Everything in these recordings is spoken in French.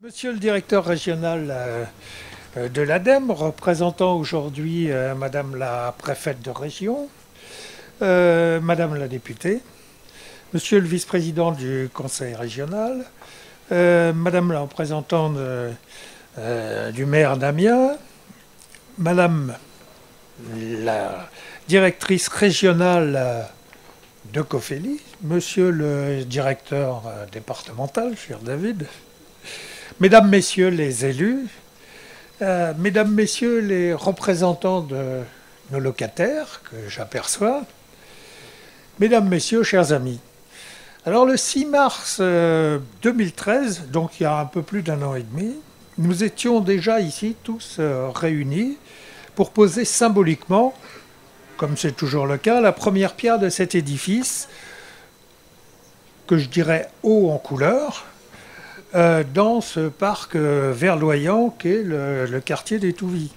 Monsieur le directeur régional de l'ADEME, représentant aujourd'hui Madame la préfète de région, Madame la députée, Monsieur le vice-président du conseil régional, Madame la représentante du maire d'Amiens, Madame la directrice régionale de Cofeli, Monsieur le directeur départemental, cher David, Mesdames, Messieurs les élus, Mesdames, Messieurs les représentants de nos locataires que j'aperçois, Mesdames, Messieurs, chers amis. Alors le 6 mars 2013, donc il y a un peu plus d'un an et demi, nous étions déjà ici tous réunis pour poser symboliquement, comme c'est toujours le cas, la première pierre de cet édifice que je dirais haut en couleur, dans ce parc verdoyant qu'est le quartier des Touvis.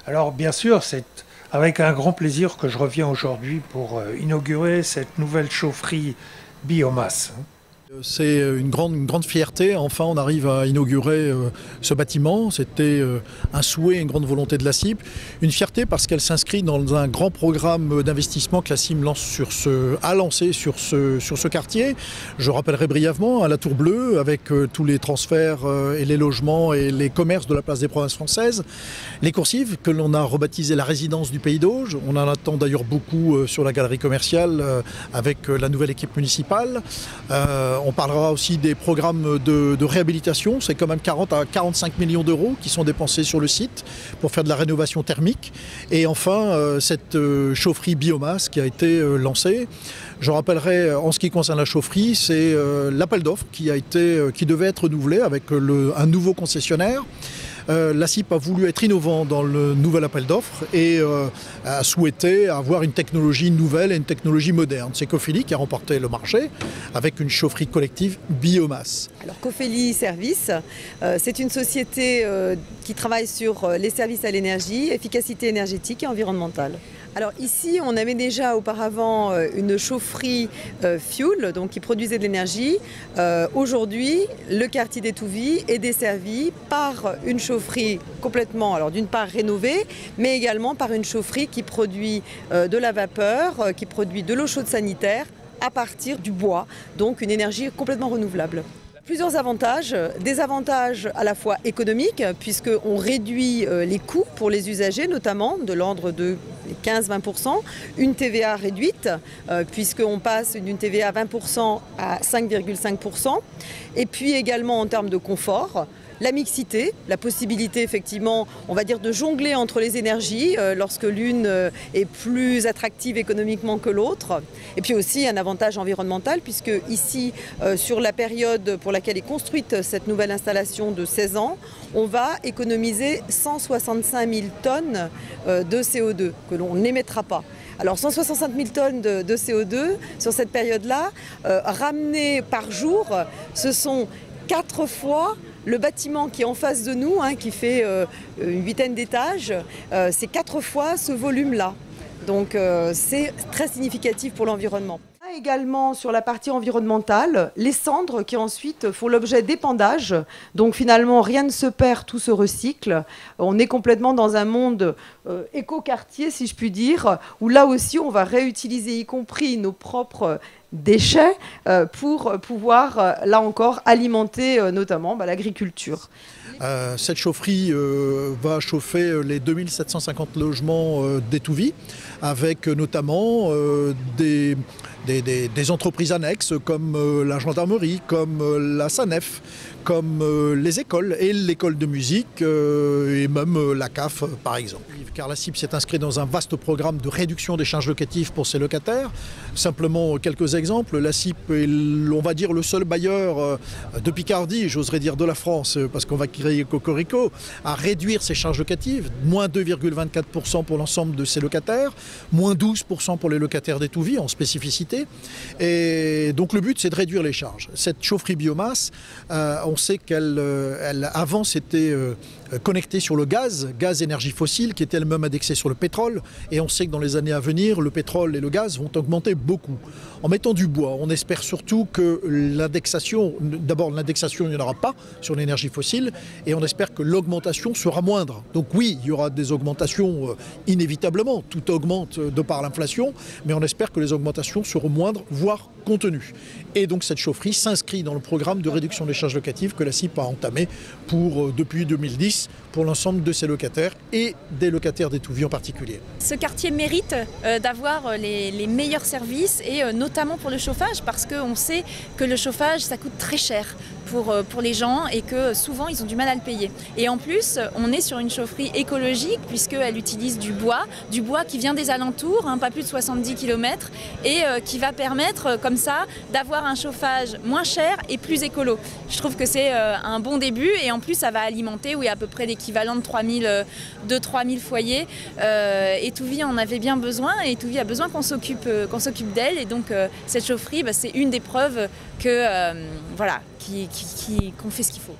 Alors bien sûr, c'est avec un grand plaisir que je reviens aujourd'hui pour inaugurer cette nouvelle chaufferie biomasse. C'est une grande fierté. Enfin, on arrive à inaugurer ce bâtiment. C'était un souhait, une grande volonté de la CIP. Une fierté parce qu'elle s'inscrit dans un grand programme d'investissement que la CIM a lancé sur ce quartier. Je rappellerai brièvement à la Tour Bleue, avec tous les transferts et les logements et les commerces de la place des Provinces françaises. Les coursives, que l'on a rebaptisé la résidence du Pays d'Auge. On en attend d'ailleurs beaucoup sur la galerie commerciale avec la nouvelle équipe municipale. On parlera aussi des programmes de réhabilitation. C'est quand même 40 à 45 millions d'euros qui sont dépensés sur le site pour faire de la rénovation thermique. Et enfin, cette chaufferie biomasse qui a été lancée. Je rappellerai, en ce qui concerne la chaufferie, c'est l'appel d'offres qui devait être renouvelé avec un nouveau concessionnaire. La CIP a voulu être innovant dans le nouvel appel d'offres et a souhaité avoir une technologie nouvelle et une technologie moderne. C'est Cofeli qui a remporté le marché avec une chaufferie collective biomasse. Alors Cofeli Services, c'est une société qui travaille sur les services à l'énergie, efficacité énergétique et environnementale. Alors ici, on avait déjà auparavant une chaufferie fuel, donc qui produisait de l'énergie. Aujourd'hui, le quartier des Touvis est desservi par une chaufferie complètement, alors d'une part rénovée, mais également par une chaufferie qui produit de la vapeur, qui produit de l'eau chaude sanitaire à partir du bois, donc une énergie complètement renouvelable. Plusieurs avantages, des avantages à la fois économiques, puisqu'on réduit les coûts pour les usagers, notamment de l'ordre de 15-20%, une TVA réduite, puisqu'on passe d'une TVA à 20% à 5,5%, et puis également en termes de confort, la mixité, la possibilité effectivement, on va dire, de jongler entre les énergies lorsque l'une est plus attractive économiquement que l'autre. Et puis aussi un avantage environnemental puisque ici, sur la période pour laquelle est construite cette nouvelle installation de 16 ans, on va économiser 165 000 tonnes de CO2 que l'on n'émettra pas. Alors 165 000 tonnes de CO2 sur cette période-là, ramenées par jour, ce sont 4 fois le bâtiment qui est en face de nous, qui fait une huitaine d'étages, c'est 4 fois ce volume-là. Donc c'est très significatif pour l'environnement. Également sur la partie environnementale, les cendres qui ensuite font l'objet d'épandages. Donc finalement, rien ne se perd, tout se recycle. On est complètement dans un monde éco-quartier, si je puis dire, où là aussi on va réutiliser, y compris nos propres déchets, pour pouvoir, là encore, alimenter notamment l'agriculture. Cette chaufferie va chauffer les 2750 logements d'Étouvie, avec notamment des entreprises annexes comme la gendarmerie, comme la SANEF, comme les écoles et l'école de musique et même la CAF par exemple. Car la CIP s'est inscrite dans un vaste programme de réduction des charges locatives pour ses locataires. Simplement quelques exemples, la CIP est, on va dire, le seul bailleur de Picardie, j'oserais dire de la France, parce qu'on va créer Cocorico, à réduire ses charges locatives, moins 2,24% pour l'ensemble de ses locataires, moins 12% pour les locataires d'Étouvie en spécificité. Et donc le but, c'est de réduire les charges. Cette chaufferie biomasse, on sait qu'elle avant c'était connectée sur le gaz énergie fossile, qui est elle-même indexée sur le pétrole. Et on sait que dans les années à venir, le pétrole et le gaz vont augmenter beaucoup. En mettant du bois, on espère surtout que l'indexation, d'abord l'indexation, il n'y en aura pas sur l'énergie fossile, et on espère que l'augmentation sera moindre. Donc oui, il y aura des augmentations inévitablement, tout augmente de par l'inflation, mais on espère que les augmentations seront moindres, voire contenues. Et donc cette chaufferie s'inscrit dans le programme de réduction des charges locatives que la CIP a entamé depuis 2010 pour l'ensemble de ses locataires et des locataires d'Étouville en particulier. Ce quartier mérite d'avoir les meilleurs services et notamment pour le chauffage, parce qu'on sait que le chauffage ça coûte très cher pour les gens et que souvent ils ont du mal à le payer. Et en plus, on est sur une chaufferie écologique puisqu'elle utilise du bois qui vient des alentours, pas plus de 70 km, et qui va permettre comme ça d'avoir un chauffage moins cher et plus écolo. Je trouve que c'est un bon début, et en plus ça va alimenter à peu près l'équivalent de 3000 foyers. Étouville en avait bien besoin, et Étouville a besoin qu'on s'occupe d'elle, et donc cette chaufferie, c'est une des preuves que qu'on fait ce qu'il faut.